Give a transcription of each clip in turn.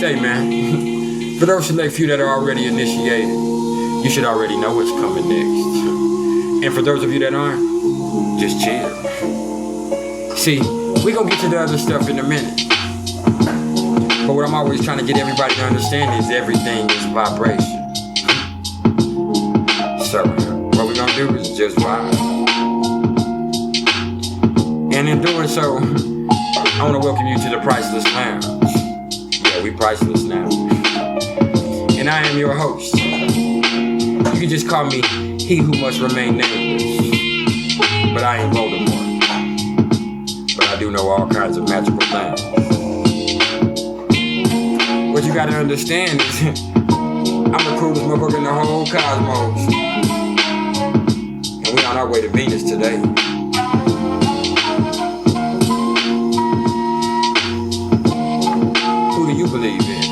Say, man, for those select few that are already initiated, you should already know what's coming next. And for those of you that aren't, just chill. See, we're gonna get to the other stuff in a minute. But what I'm always trying to get everybody to understand is everything is vibration. So, what we're gonna do is just vibe. And in doing so, I wanna welcome you to the Priceless Lounge. Yeah, we priceless now. And I am your host. You can just call me He Who Must Remain Nameless. But I ain't Voldemort. But I do know all kinds of magical things. What you gotta understand is I'm the coolest motherfucker in the whole cosmos. And we on our way to Venus today. Who do you believe in?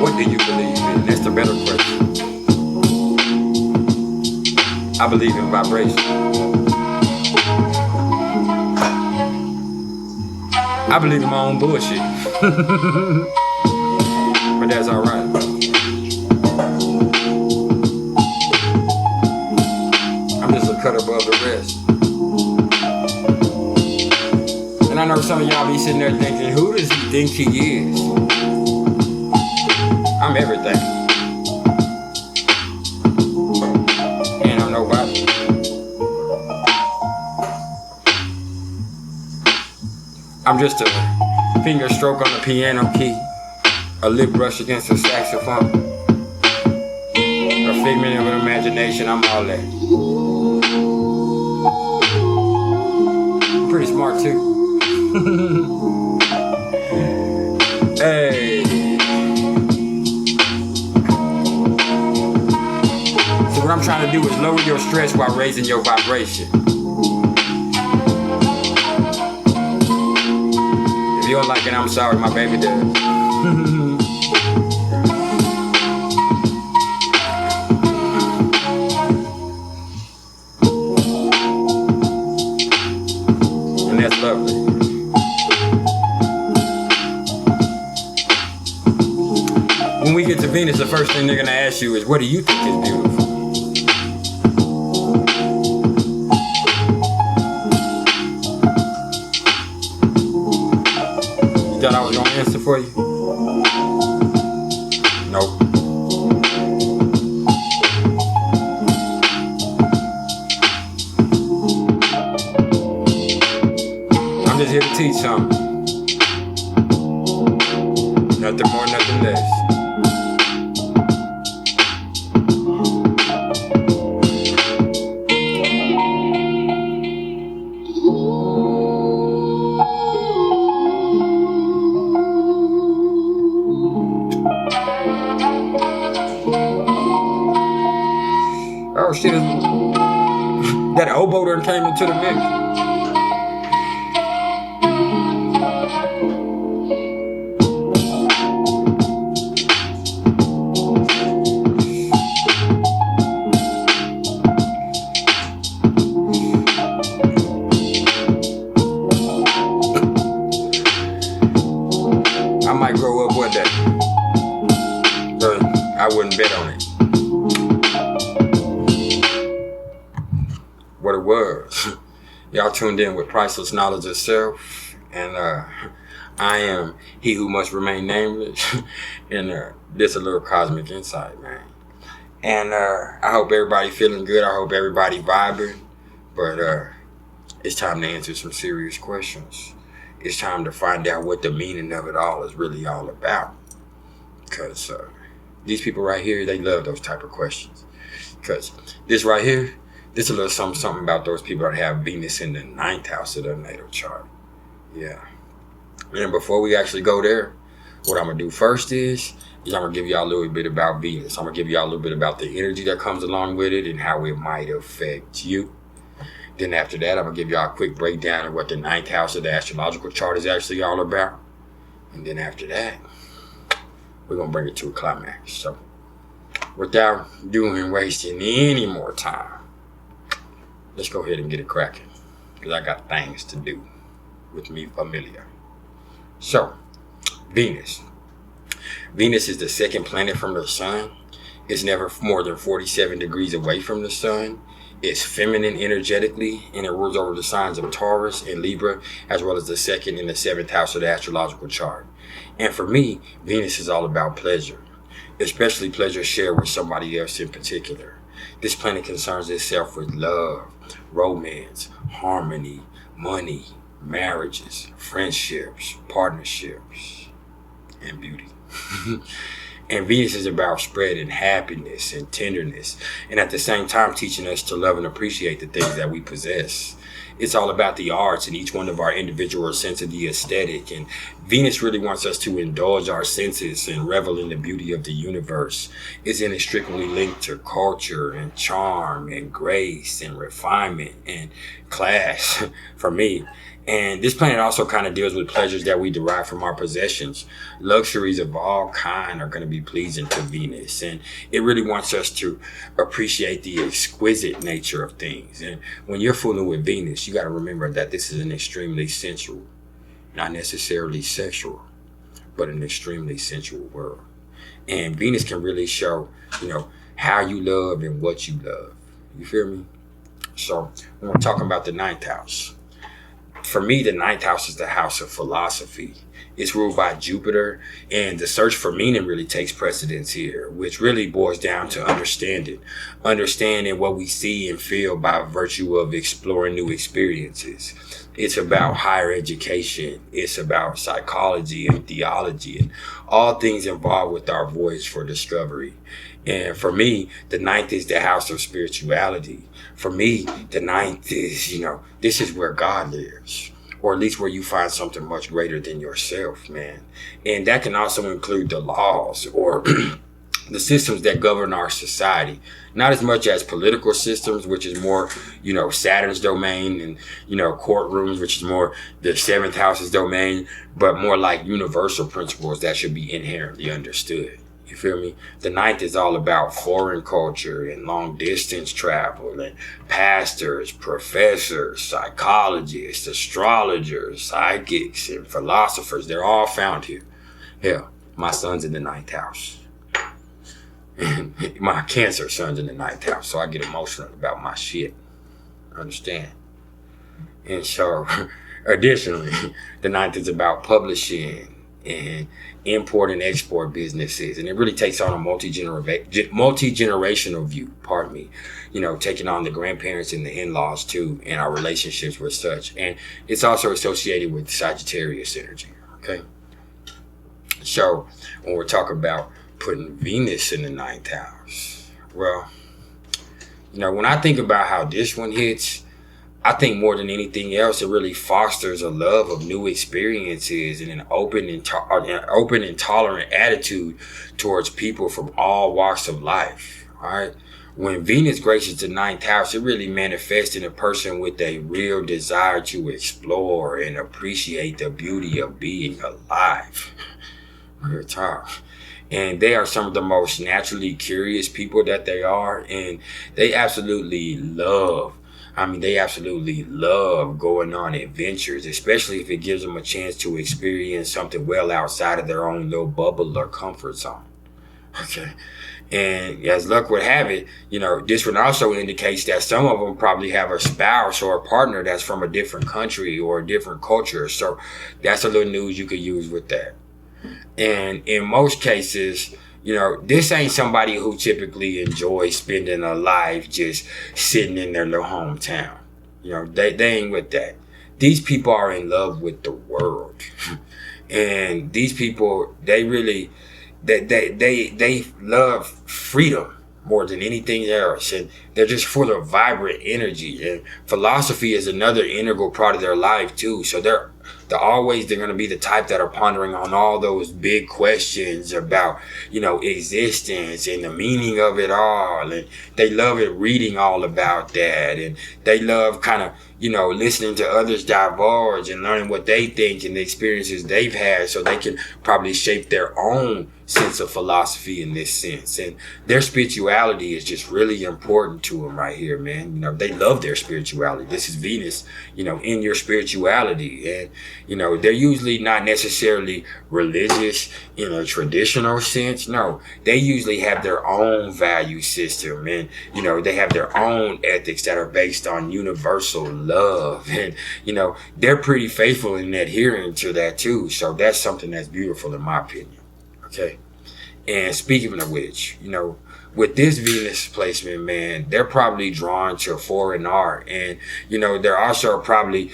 What do you believe in? That's the better question. I believe in vibration. I believe in my own bullshit. But that's alright. I'm just a cut above the rest. And I know some of y'all be sitting there thinking, who does he think he is? I'm everything. And I'm nobody. I'm just a finger stroke on the piano key, a lip brush against a saxophone, a figment of an imagination. I'm all that. I'm pretty smart too. Hey. So what I'm trying to do is lower your stress while raising your vibration. If you don't like it, I'm sorry, my baby does. And that's lovely. When we get to Venus, the first thing they're gonna ask you is, what do you think is beautiful? You thought I was gonna answer for you? Nope. I'm just here to teach something. Nothing more, nothing less. Oh shit, that oboe done came into the mix. I might grow up one day, but I wouldn't bet on it. What it was. Y'all tuned in with Priceless Knowledge of Self, and I am He Who Must Remain Nameless, and this a little cosmic insight, man. And I hope everybody feeling good. I hope everybody vibing, but it's time to answer some serious questions. It's time to find out what the meaning of it all is really all about, because these people right here, they love those type of questions. Because this right here, this is a little something about those people that have Venus in the 9th house of their natal chart. Yeah. And before we actually go there, what I'm going to do first is I'm going to give y'all a little bit about Venus. I'm going to give y'all a little bit about the energy that comes along with it and how it might affect you. Then after that, I'm going to give y'all a quick breakdown of what the 9th house of the astrological chart is actually all about. And then after that, we're going to bring it to a climax. So without wasting any more time, let's go ahead and get it cracking, because I got things to do with me familiar. So, Venus. Venus is the second planet from the sun. It's never more than 47 degrees away from the sun. It's feminine energetically, and it rules over the signs of Taurus and Libra, as well as the second and the seventh house of the astrological chart. And for me, Venus is all about pleasure, especially pleasure shared with somebody else in particular. This planet concerns itself with love, romance, harmony, money, marriages, friendships, partnerships, and beauty. And Venus is about spreading happiness and tenderness, and at the same time teaching us to love and appreciate the things that we possess. It's all about the arts, and each one of our individual sense of the aesthetic. And Venus really wants us to indulge our senses and revel in the beauty of the universe. It's inextricably linked to culture and charm and grace and refinement and class for me. And this planet also kind of deals with pleasures that we derive from our possessions. Luxuries of all kind are going to be pleasing to Venus. And it really wants us to appreciate the exquisite nature of things. And when you're fooling with Venus, you got to remember that this is an extremely sensual, not necessarily sexual, but an extremely sensual world. And Venus can really show, how you love and what you love. You feel me? So when we're talking about the ninth house, for me, the ninth house is the house of philosophy. It's ruled by Jupiter, and the search for meaning really takes precedence here, which really boils down to understanding what we see and feel by virtue of exploring new experiences. It's about higher education. It's about psychology and theology and all things involved with our voyage for discovery. And for me, the ninth is the house of spirituality. For me, the ninth is, this is where God lives, or at least where you find something much greater than yourself, man. And that can also include the laws or the systems that govern our society. Not as much as political systems, which is more, Saturn's domain, and, courtrooms, which is more the seventh house's domain, but more like universal principles that should be inherently understood. You feel me? The ninth is all about foreign culture and long distance travel and pastors, professors, psychologists, astrologers, psychics, and philosophers. They're all found here. Hell, my son's in the ninth house. And my Cancer son's in the ninth house, so I get emotional about my shit. Understand? And so, additionally, the ninth is about publishing and import and export businesses, and it really takes on a multi-generational view, taking on the grandparents and the in-laws too, and our relationships with such. And it's also associated with Sagittarius energy. Okay, so when we're talking about putting Venus in the ninth house, well, when I think about how this one hits, I think more than anything else, it really fosters a love of new experiences and an open and tolerant attitude towards people from all walks of life. All right. When Venus graces the ninth house, it really manifests in a person with a real desire to explore and appreciate the beauty of being alive. Real talk. And they are some of the most naturally curious people that they are, and they absolutely love going on adventures, especially if it gives them a chance to experience something well outside of their own little bubble or comfort zone. Okay. And as luck would have it, this one also indicates that some of them probably have a spouse or a partner that's from a different country or a different culture. So that's a little news you could use with that. And in most cases, this ain't somebody who typically enjoys spending a life just sitting in their little hometown. They ain't with that. These people are in love with the world. And these people, they really, they love freedom more than anything else. And they're just full of vibrant energy. And philosophy is another integral part of their life too. So they're going to be the type that are pondering on all those big questions about, existence and the meaning of it all. And they love it reading all about that. And they love kind of, listening to others divulge and learning what they think and the experiences they've had, so they can probably shape their own sense of philosophy in this sense. And their spirituality is just really important to them right here, man. You know, they love their spirituality. This is Venus, you know, in your spirituality. And, you know, they're usually not necessarily religious in a traditional sense. No, they usually have their own value system, and, you know, they have their own ethics that are based on universal love. And, you know, they're pretty faithful in adhering to that too. So that's something that's beautiful in my opinion. Okay. And speaking of which, you know, with this Venus placement, man, they're probably drawn to foreign art. And, you know, they're also probably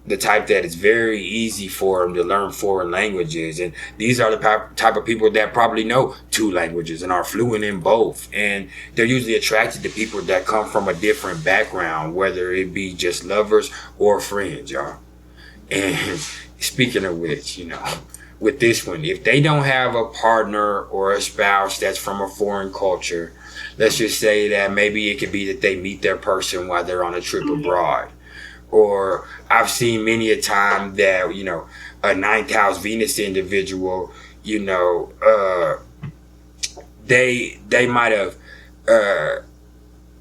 the type that it's very easy for them to learn foreign languages. And these are the type of people that probably know 2 languages and are fluent in both. And they're usually attracted to people that come from a different background, whether it be just lovers or friends, y'all. And speaking of which, you know, with this one, if they don't have a partner or a spouse that's from a foreign culture, let's just say that maybe it could be that they meet their person while they're on a trip abroad. Or I've seen many a time that, you know, a 9th house Venus individual, you know, they might have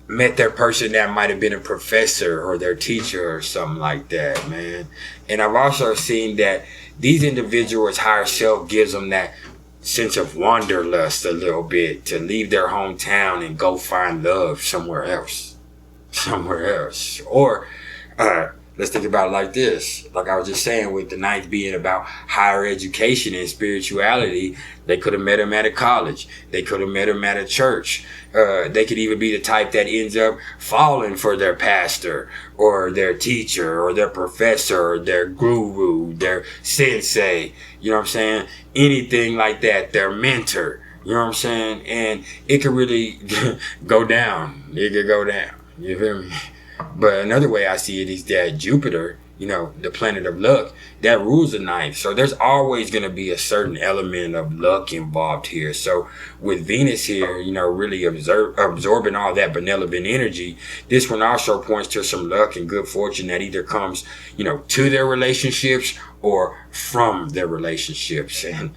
met their person that might have been a professor or their teacher or something like that, man. And I've also seen that these individuals' higher self gives them that sense of wanderlust a little bit, to leave their hometown and go find love somewhere else. Or let's think about it like this. Like I was just saying, with the 9th being about higher education and spirituality, they could have met him at a college. They could have met him at a church. They could even be the type that ends up falling for their pastor or their teacher or their professor or their guru, their sensei. You know what I'm saying? Anything like that, their mentor. You know what I'm saying? And it could really go down. It could go down. You feel me? But another way I see it is that Jupiter, you know, the planet of luck, that rules the 9th. So there's always going to be a certain element of luck involved here. So with Venus here, you know, really absorbing all that benevolent energy, this one also points to some luck and good fortune that either comes, you know, to their relationships or from their relationships. And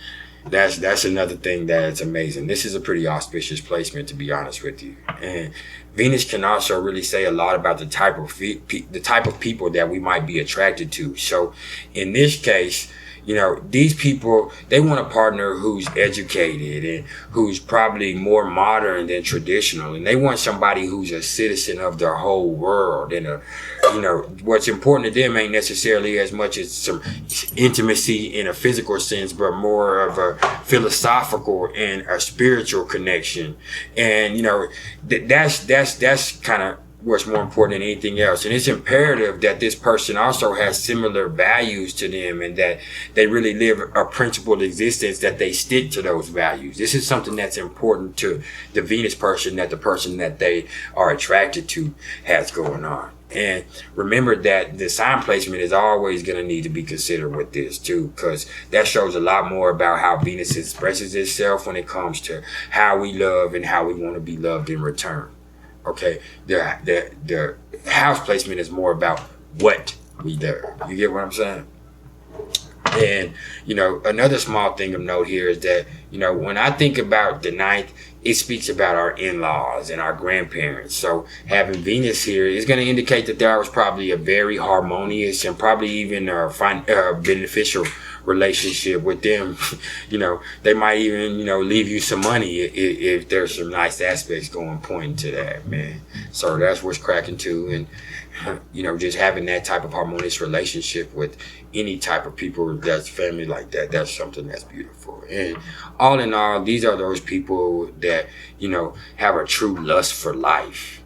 that's another thing that's amazing. This is a pretty auspicious placement, to be honest with you. And Venus can also really say a lot about the type of people that we might be attracted to. So in this case, you know, these people, they want a partner who's educated and who's probably more modern than traditional. And they want somebody who's a citizen of the whole world. And, you know, what's important to them ain't necessarily as much as some intimacy in a physical sense, but more of a philosophical and a spiritual connection. And, you know, that's kind of what's more important than anything else. And it's imperative that this person also has similar values to them, and that they really live a principled existence, that they stick to those values. This is something that's important to the Venus person, that the person that they are attracted to has going on. And remember that the sign placement is always going to need to be considered with this too, because that shows a lot more about how Venus expresses itself when it comes to how we love and how we want to be loved in return. Okay, the house placement is more about what we do. You get what I'm saying? And, you know, another small thing of note here is that, you know, when I think about the 9th, it speaks about our in-laws and our grandparents. So having Venus here is going to indicate that there was probably a very harmonious and probably even beneficial relationship with them. You know, they might even, you know, leave you some money if there's some nice aspects going pointing to that, man. So that's what's cracking too. And, you know, just having that type of harmonious relationship with any type of people that's family like that, that's something that's beautiful. And all in all, these are those people that, you know, have a true lust for life.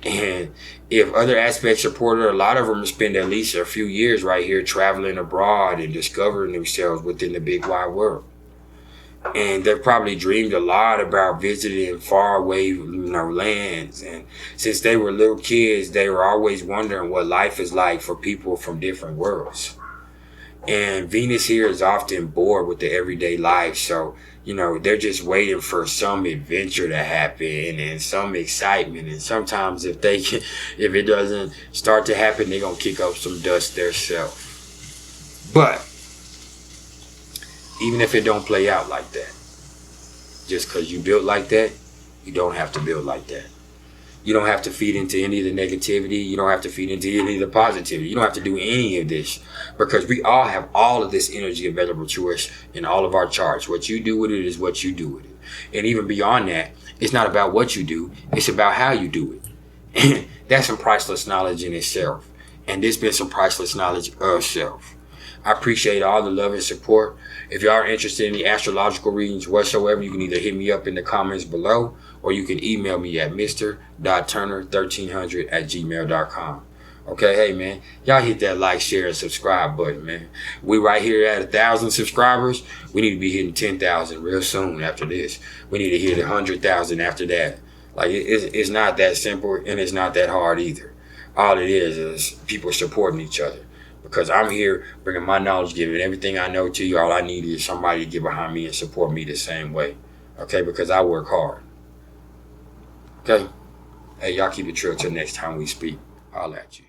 And if other aspects are ported, a lot of them spend at least a few years right here traveling abroad and discovering themselves within the big wide world. And they've probably dreamed a lot about visiting faraway, you know, lands. And since they were little kids, they were always wondering what life is like for people from different worlds. And Venus here is often bored with the everyday life. So, you know, they're just waiting for some adventure to happen and some excitement. And sometimes if it doesn't start to happen, they're going to kick up some dust themselves. But even if it don't play out like that, Just because you built like that, you don't have to build like that. You don't have to feed into any of the negativity. You don't have to feed into any of the positivity. You don't have to do any of this, because we all have all of this energy available to us in all of our charts. What you do with it is what you do with it. And even beyond that, it's not about what you do. It's about how you do it. That's some priceless knowledge in itself. And this been some priceless knowledge of self. I appreciate all the love and support. If you are interested in the astrological readings whatsoever, you can either hit me up in the comments below, or you can email me at mr.turner1300@gmail.com. Okay, hey man, y'all hit that like, share, and subscribe button, man. We right here at 1,000 subscribers. We need to be hitting 10,000 real soon after this. We need to hit 100,000 after that. Like, it's not that simple, and it's not that hard either. All it is people supporting each other. Because I'm here bringing my knowledge, giving everything I know to you. All I need is somebody to get behind me and support me the same way. Okay, because I work hard. Okay? Hey, y'all keep it true till next time we speak. I'll at you.